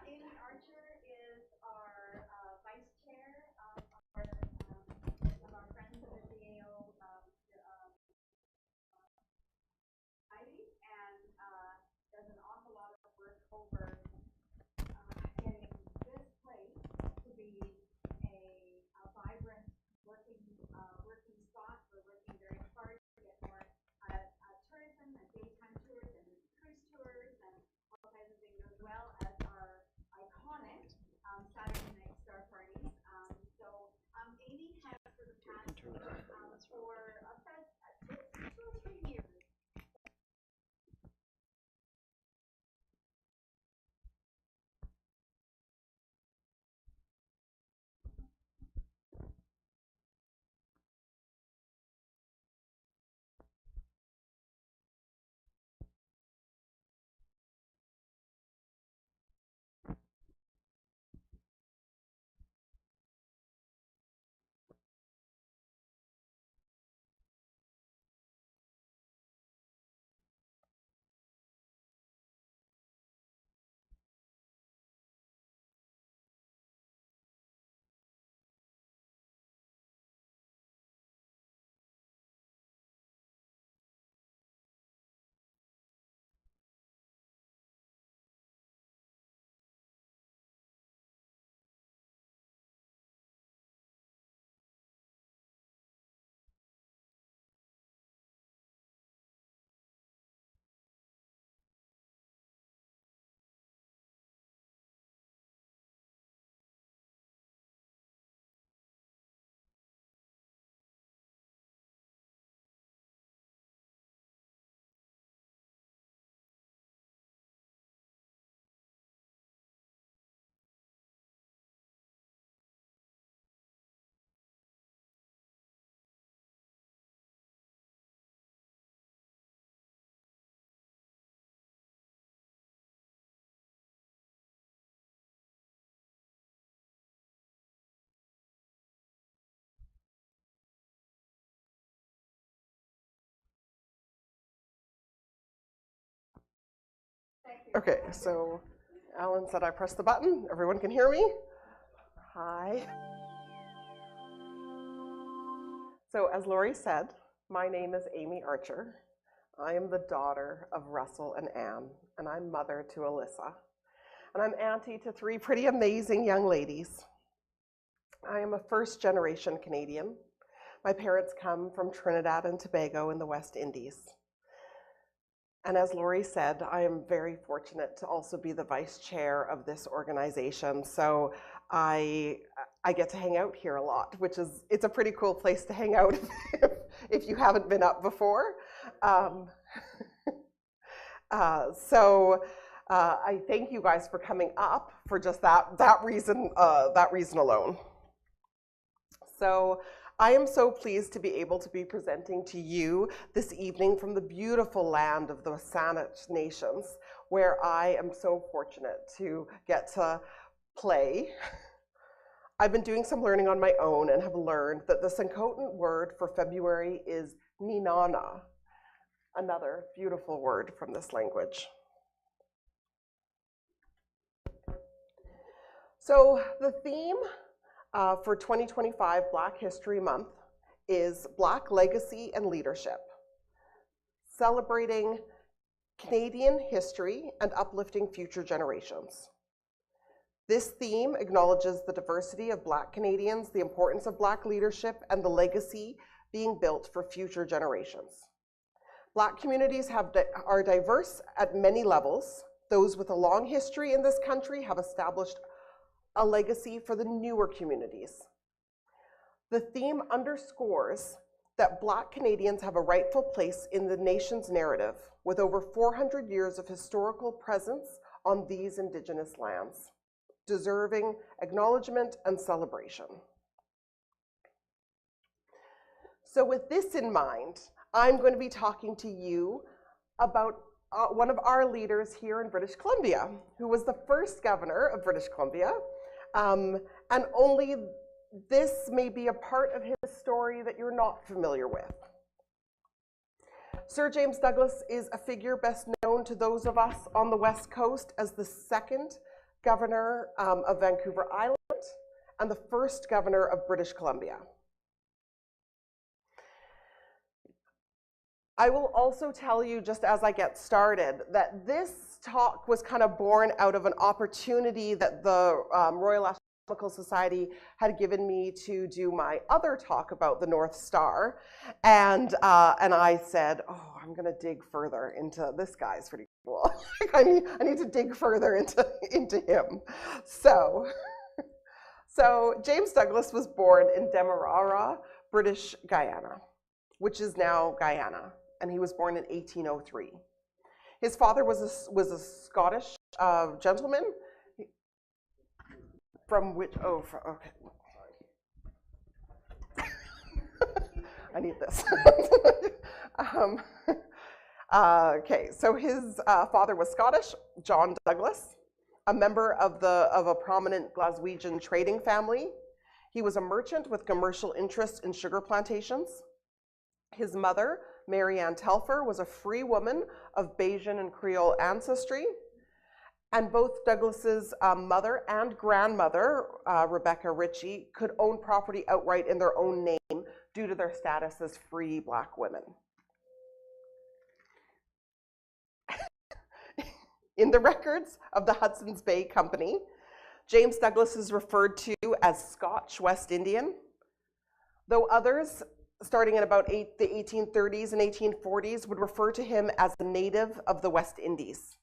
Amy Archer is our vice chair of our Friends of the DAO society, and does an awful lot of work over getting this place to be a vibrant working spot. We're working very hard to get more tourism and daytime tours and cruise tours and all kinds of things, as well as our iconic Saturday night star parties. Amy has for the past for about 2 or 3 years. Okay, so Alan said I pressed the button. Everyone can hear me? Hi. So as Laurie said, my name is Amy Archer. I am the daughter of Russell and Anne, and I'm mother to Alyssa. And I'm auntie to 3 pretty amazing young ladies. I am a first-generation Canadian. My parents come from Trinidad and Tobago in the West Indies. And as Laurie said, I am very fortunate to also be the vice chair of this organization. So I get to hang out here a lot, it's a pretty cool place to hang out if you haven't been up before. I thank you guys for coming up for just that reason alone. So I am so pleased to be able to be presenting to you this evening from the beautiful land of the Saanich Nations, where I am so fortunate to get to play. I've been doing some learning on my own and have learned that the Tsimshian word for February is Ninana, another beautiful word from this language. So the theme for 2025 Black History Month is Black Legacy and Leadership, celebrating Canadian history and uplifting future generations. This theme acknowledges the diversity of Black Canadians, the importance of Black leadership, and the legacy being built for future generations. Black communities are diverse at many levels. Those with a long history in this country have established a legacy for the newer communities. The theme underscores that Black Canadians have a rightful place in the nation's narrative, with over 400 years of historical presence on these Indigenous lands, deserving acknowledgement and celebration. So with this in mind, I'm going to be talking to you about one of our leaders here in British Columbia, who was the first governor of British Columbia, and only this may be a part of his story that you're not familiar with. Sir James Douglas is a figure best known to those of us on the West Coast as the second governor of Vancouver Island and the first governor of British Columbia. I will also tell you, just as I get started, that this talk was kind of born out of an opportunity that the Royal Astronomical Society had given me to do my other talk about the North Star. And I said, oh, I'm going to dig further into this guy's pretty cool. I need to dig further into him. So James Douglas was born in Demerara, British Guyana, which is now Guyana. And he was born in 1803. His father was a Scottish gentleman from which, okay, sorry. I need this. Okay, so his father was Scottish, John Douglas, a member of a prominent Glaswegian trading family. He was a merchant with commercial interest in sugar plantations. His mother, Mary Ann Telfer, was a free woman of Bajan and Creole ancestry. And both Douglas's mother and grandmother, Rebecca Ritchie, could own property outright in their own name due to their status as free Black women. In the records of the Hudson's Bay Company, James Douglas is referred to as Scotch West Indian, though others, starting at about the 1830s and 1840s, would refer to him as a native of the West Indies.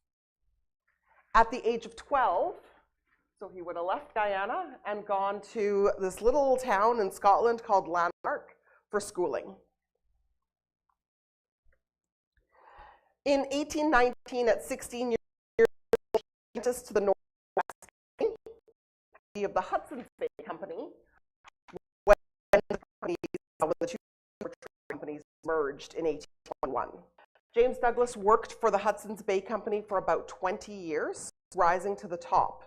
At the age of 12, so he would have left Guyana and gone to this little town in Scotland called Lanark for schooling. In 1819, at 16 years old, he was apprenticed to the Northwest Company of the Hudson's Bay Company, when the two companies merged in 1821. James Douglas worked for the Hudson's Bay Company for about 20 years, rising to the top.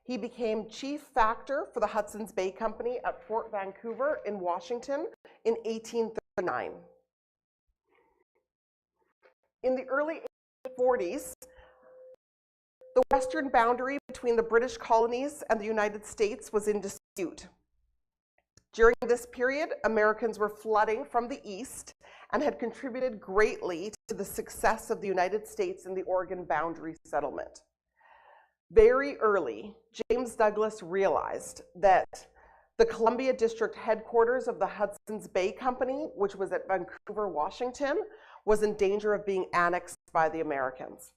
He became chief factor for the Hudson's Bay Company at Fort Vancouver in Washington in 1839. In the early 1840s, the western boundary between the British colonies and the United States was in dispute. During this period, Americans were flooding from the east and had contributed greatly to the success of the United States in the Oregon boundary settlement. Very early, James Douglas realized that the Columbia District headquarters of the Hudson's Bay Company, which was at Vancouver, Washington, was in danger of being annexed by the Americans.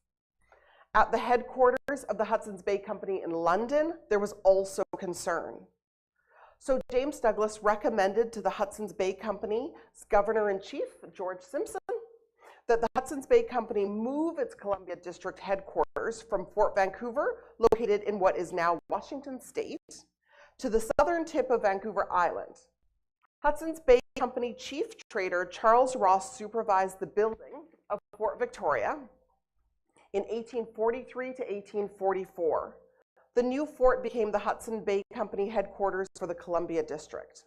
At the headquarters of the Hudson's Bay Company in London, there was also concern. So James Douglas recommended to the Hudson's Bay Company's Governor-in-Chief, George Simpson, that the Hudson's Bay Company move its Columbia District headquarters from Fort Vancouver, located in what is now Washington State, to the southern tip of Vancouver Island. Hudson's Bay Company Chief Trader Charles Ross supervised the building of Fort Victoria in 1843 to 1844. The new fort became the Hudson Bay Company headquarters for the Columbia District.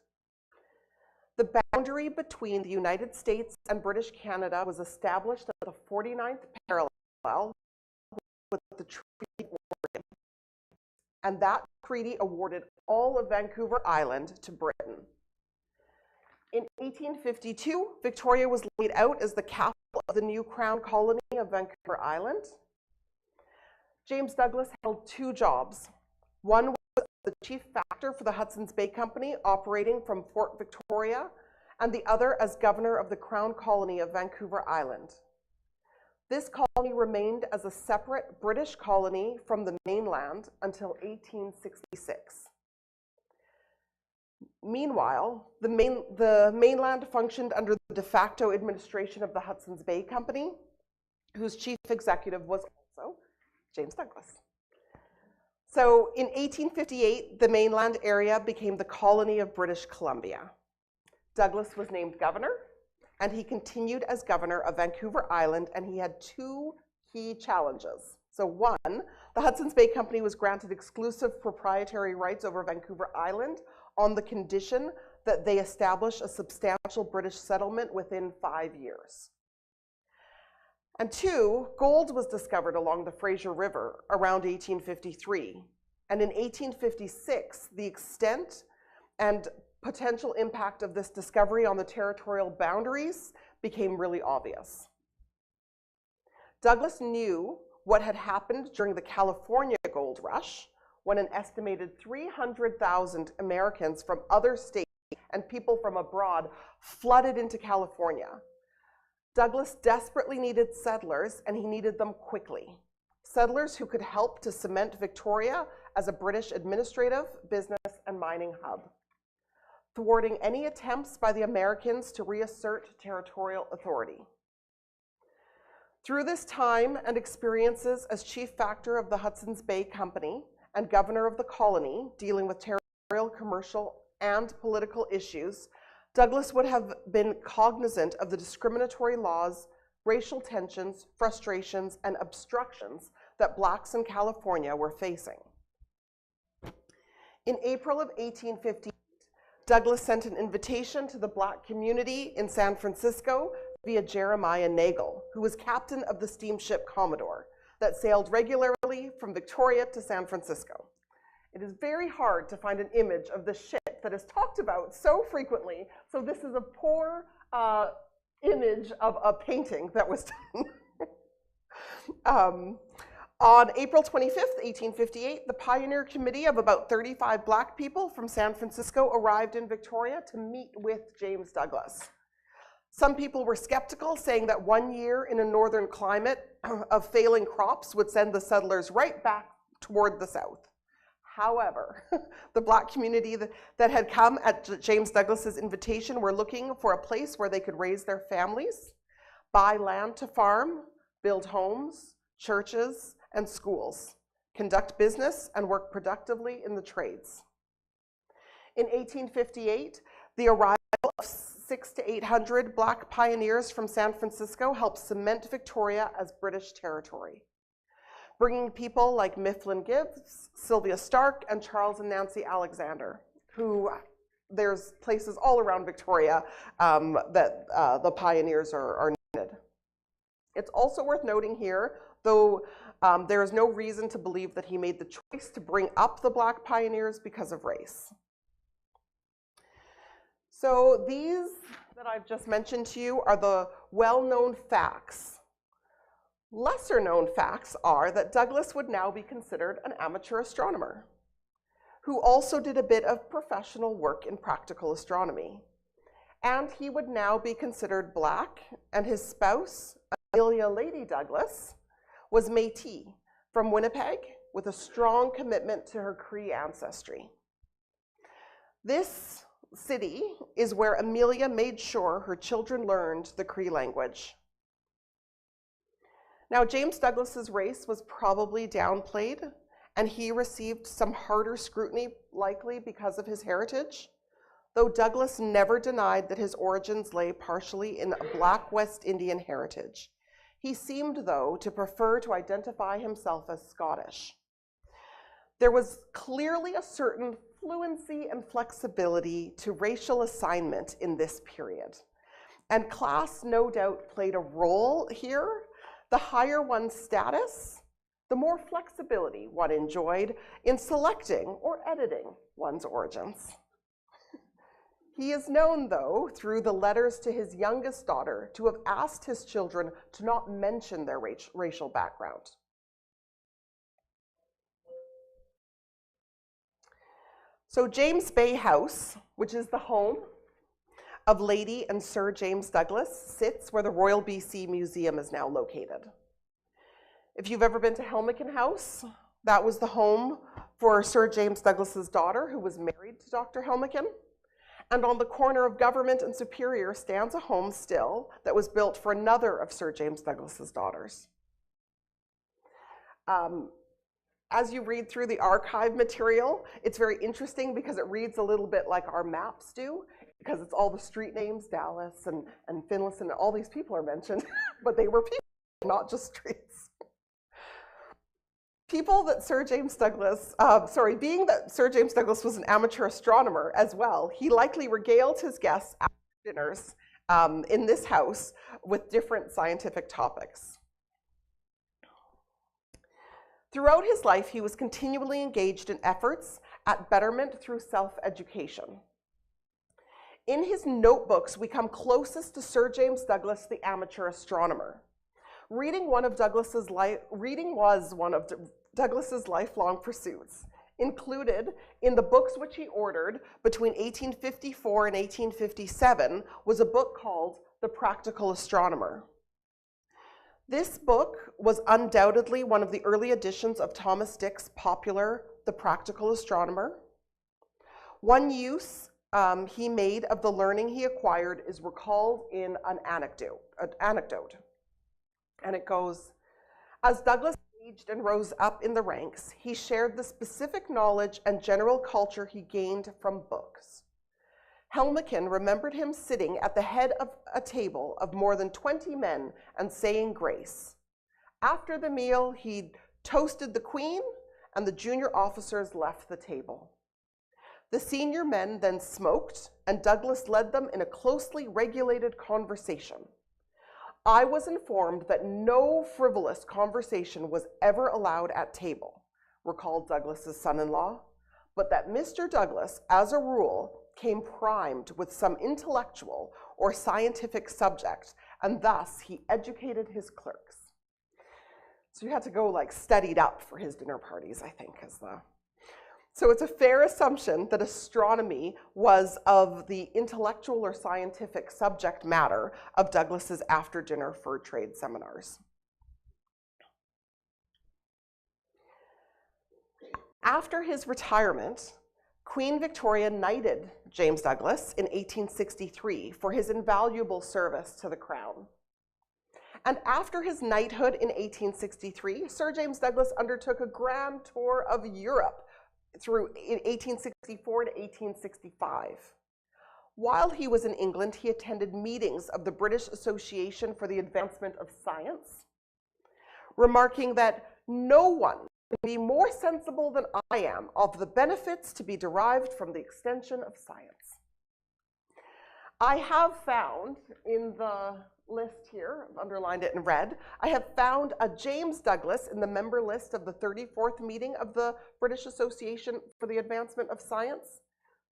The boundary between the United States and British Canada was established at the 49th parallel with the Treaty of Oregon, and that treaty awarded all of Vancouver Island to Britain. In 1852, Victoria was laid out as the capital of the new Crown Colony of Vancouver Island. James Douglas held two jobs. One was the chief factor for the Hudson's Bay Company, operating from Fort Victoria, and the other as governor of the Crown Colony of Vancouver Island. This colony remained as a separate British colony from the mainland until 1866. Meanwhile, the mainland functioned under the de facto administration of the Hudson's Bay Company, whose chief executive was also James Douglas. So in 1858, the mainland area became the colony of British Columbia. Douglas was named governor, and he continued as governor of Vancouver Island, and he had two key challenges. So one, the Hudson's Bay Company was granted exclusive proprietary rights over Vancouver Island on the condition that they establish a substantial British settlement within 5 years. And 2, gold was discovered along the Fraser River around 1853. And in 1856, the extent and potential impact of this discovery on the territorial boundaries became really obvious. Douglas knew what had happened during the California gold rush, when an estimated 300,000 Americans from other states and people from abroad flooded into California. Douglas desperately needed settlers, and he needed them quickly. Settlers who could help to cement Victoria as a British administrative, business, and mining hub, thwarting any attempts by the Americans to reassert territorial authority. Through this time and experiences as chief factor of the Hudson's Bay Company and governor of the colony, dealing with territorial, commercial, and political issues, Douglas would have been cognizant of the discriminatory laws, racial tensions, frustrations, and obstructions that Blacks in California were facing. In April of 1858, Douglas sent an invitation to the Black community in San Francisco via Jeremiah Nagle, who was captain of the steamship Commodore that sailed regularly from Victoria to San Francisco. It is very hard to find an image of the ship that is talked about so frequently, so this is a poor image of a painting that was done. On April 25th, 1858, the Pioneer Committee of about 35 Black people from San Francisco arrived in Victoria to meet with James Douglas. Some people were skeptical, saying that 1 year in a northern climate of failing crops would send the settlers right back toward the south. However, the Black community that had come at James Douglas's invitation were looking for a place where they could raise their families, buy land to farm, build homes, churches, and schools, conduct business, and work productively in the trades. In 1858, the arrival of 600 to 800 Black pioneers from San Francisco helped cement Victoria as British territory, bringing people like Mifflin Gibbs, Sylvia Stark, and Charles and Nancy Alexander, who there's places all around Victoria that the pioneers are needed. It's also worth noting here, though there is no reason to believe that he made the choice to bring up the Black pioneers because of race. So these that I've just mentioned to you are the well-known facts. Lesser known facts are that Douglas would now be considered an amateur astronomer, who also did a bit of professional work in practical astronomy. And he would now be considered Black, and his spouse, Amelia Lady Douglas, was Métis from Winnipeg with a strong commitment to her Cree ancestry. This city is where Amelia made sure her children learned the Cree language. Now, James Douglas's race was probably downplayed, and he received some harder scrutiny, likely because of his heritage, though Douglas never denied that his origins lay partially in a Black West Indian heritage. He seemed, though, to prefer to identify himself as Scottish. There was clearly a certain fluency and flexibility to racial assignment in this period, and class no doubt played a role here. The higher one's status, the more flexibility one enjoyed in selecting or editing one's origins. He is known, though, through the letters to his youngest daughter, to have asked his children to not mention their racial background. So James Bay House, which is the home of Lady and Sir James Douglas, sits where the Royal BC Museum is now located. If you've ever been to Helmicke House, that was the home for Sir James Douglas's daughter, who was married to Dr. Helmicke. And on the corner of Government and Superior stands a home still that was built for another of Sir James Douglas's daughters. As you read through the archive material, it's very interesting because it reads a little bit like our maps do, because it's all the street names, Dallas and Finlayson, and all these people are mentioned, but they were people, not just streets. People that Sir James Douglas, being that Sir James Douglas was an amateur astronomer as well, he likely regaled his guests after dinners in this house with different scientific topics. Throughout his life, he was continually engaged in efforts at betterment through self-education. In his notebooks, we come closest to Sir James Douglas, the amateur astronomer. Reading was one of Douglas's lifelong pursuits. Included in the books which he ordered between 1854 and 1857 was a book called The Practical Astronomer. This book was undoubtedly one of the early editions of Thomas Dick's popular The Practical Astronomer. One use he made of the learning he acquired is recalled in an anecdote. And it goes, as Douglas aged and rose up in the ranks, he shared the specific knowledge and general culture he gained from books. Helmichin remembered him sitting at the head of a table of more than 20 men and saying grace. After the meal, he toasted the Queen, and the junior officers left the table. The senior men then smoked, and Douglas led them in a closely regulated conversation. I was informed that no frivolous conversation was ever allowed at table, recalled Douglas's son-in-law, but that Mr. Douglas, as a rule, came primed with some intellectual or scientific subject, and thus he educated his clerks. So you had to go like studied up for his dinner parties, I think, So it's a fair assumption that astronomy was of the intellectual or scientific subject matter of Douglas's after-dinner fur trade seminars. After his retirement, Queen Victoria knighted James Douglas in 1863 for his invaluable service to the Crown. And after his knighthood in 1863, Sir James Douglas undertook a grand tour of Europe through 1864 to 1865. While he was in England, he attended meetings of the British Association for the Advancement of Science, remarking that no one can be more sensible than I am of the benefits to be derived from the extension of science. I have found in the list here, I've underlined it in red, I have found a James Douglas in the member list of the 34th meeting of the British Association for the Advancement of Science.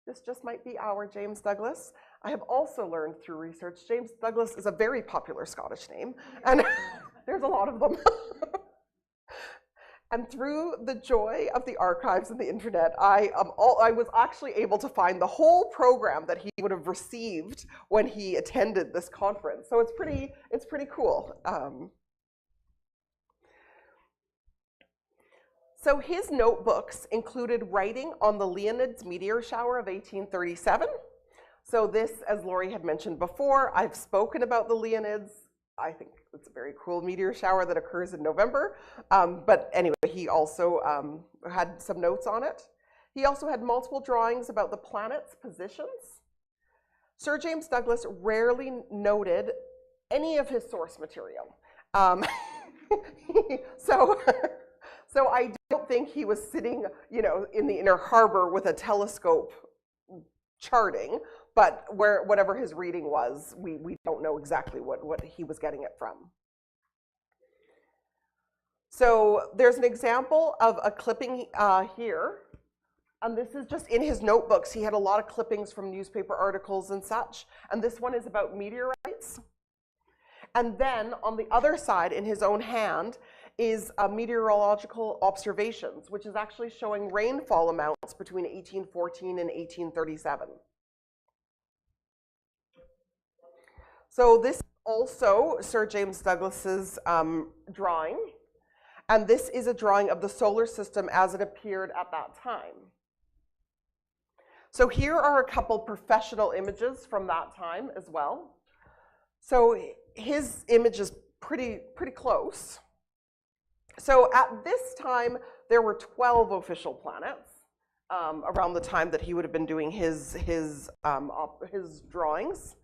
This just might be our James Douglas. I have also learned through research, James Douglas is a very popular Scottish name, and there's a lot of them. And through the joy of the archives and the internet, I was actually able to find the whole program that he would have received when he attended this conference. So it's pretty cool. So his notebooks included writing on the Leonids meteor shower of 1837. So this, as Laurie had mentioned before, I've spoken about the Leonids. I think it's a very cool meteor shower that occurs in November. But anyway, he also had some notes on it. He also had multiple drawings about the planets' positions. Sir James Douglas rarely noted any of his source material. So I don't think he was sitting, in the inner harbor with a telescope charting. But whatever his reading was, we don't know exactly what he was getting it from. So there's an example of a clipping here. And this is just in his notebooks. He had a lot of clippings from newspaper articles and such. And this one is about meteorites. And then on the other side, in his own hand, is meteorological observations, which is actually showing rainfall amounts between 1814 and 1837. So this is also Sir James Douglas's drawing, and this is a drawing of the solar system as it appeared at that time. So here are a couple professional images from that time as well. So his image is pretty close. So at this time, there were 12 official planets around the time that he would have been doing his drawings.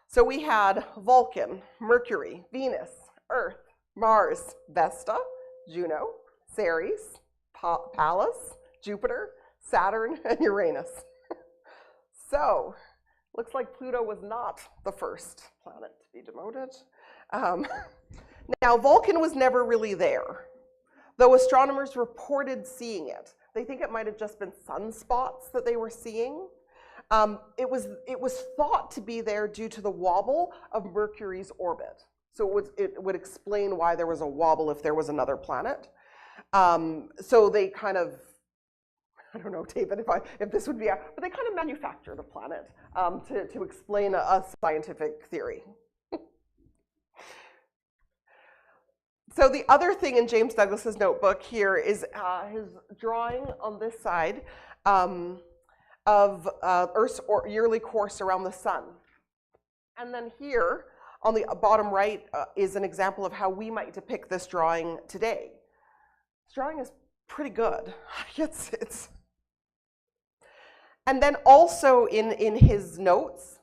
So we had Vulcan, Mercury, Venus, Earth, Mars, Vesta, Juno, Ceres, Pallas, Jupiter, Saturn, and Uranus. So, looks like Pluto was not the first planet to be demoted. Now, Vulcan was never really there, though astronomers reported seeing it. They think it might have just been sunspots that they were seeing. It was thought to be there due to the wobble of Mercury's orbit. So it would explain why there was a wobble if there was another planet. So they kind of, I don't know, David, if this would be, but they kind of manufactured a planet to explain a scientific theory. So the other thing in James Douglas's notebook here is his drawing on this side of Earth's yearly course around the sun. And then here on the bottom right is an example of how we might depict this drawing today. This drawing is pretty good. And then also in his notes,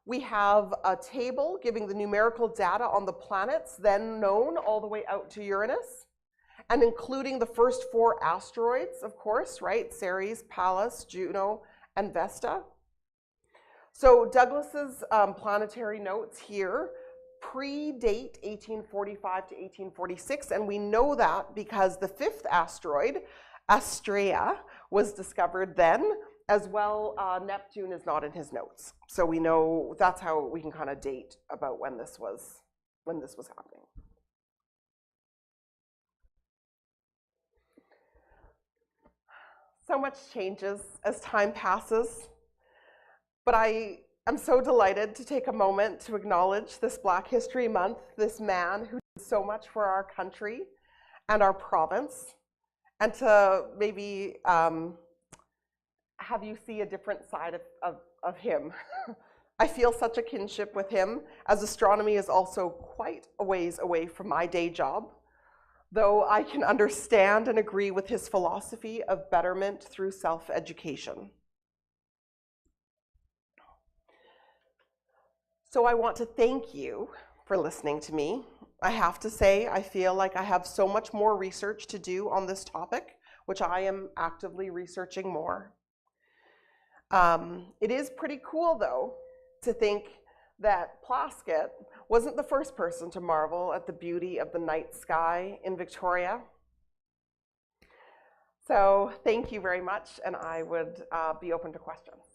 we have a table giving the numerical data on the planets then known all the way out to Uranus, and including the first 4 asteroids, of course, right? Ceres, Pallas, Juno, and Vesta. So Douglas's planetary notes here predate 1845 to 1846, and we know that because the 5th asteroid, Astrea, was discovered then. As well, Neptune is not in his notes. So we know that's how we can kind of date about when this was happening. So much changes as time passes, but I am so delighted to take a moment to acknowledge this Black History Month, this man who did so much for our country and our province, and to maybe have you see a different side of him. I feel such a kinship with him, as astronomy is also quite a ways away from my day job, though I can understand and agree with his philosophy of betterment through self-education. So I want to thank you for listening to me. I have to say, I feel like I have so much more research to do on this topic, which I am actively researching more. It is pretty cool, though, to think that Plaskett wasn't the first person to marvel at the beauty of the night sky in Victoria. So thank you very much, and I would be open to questions.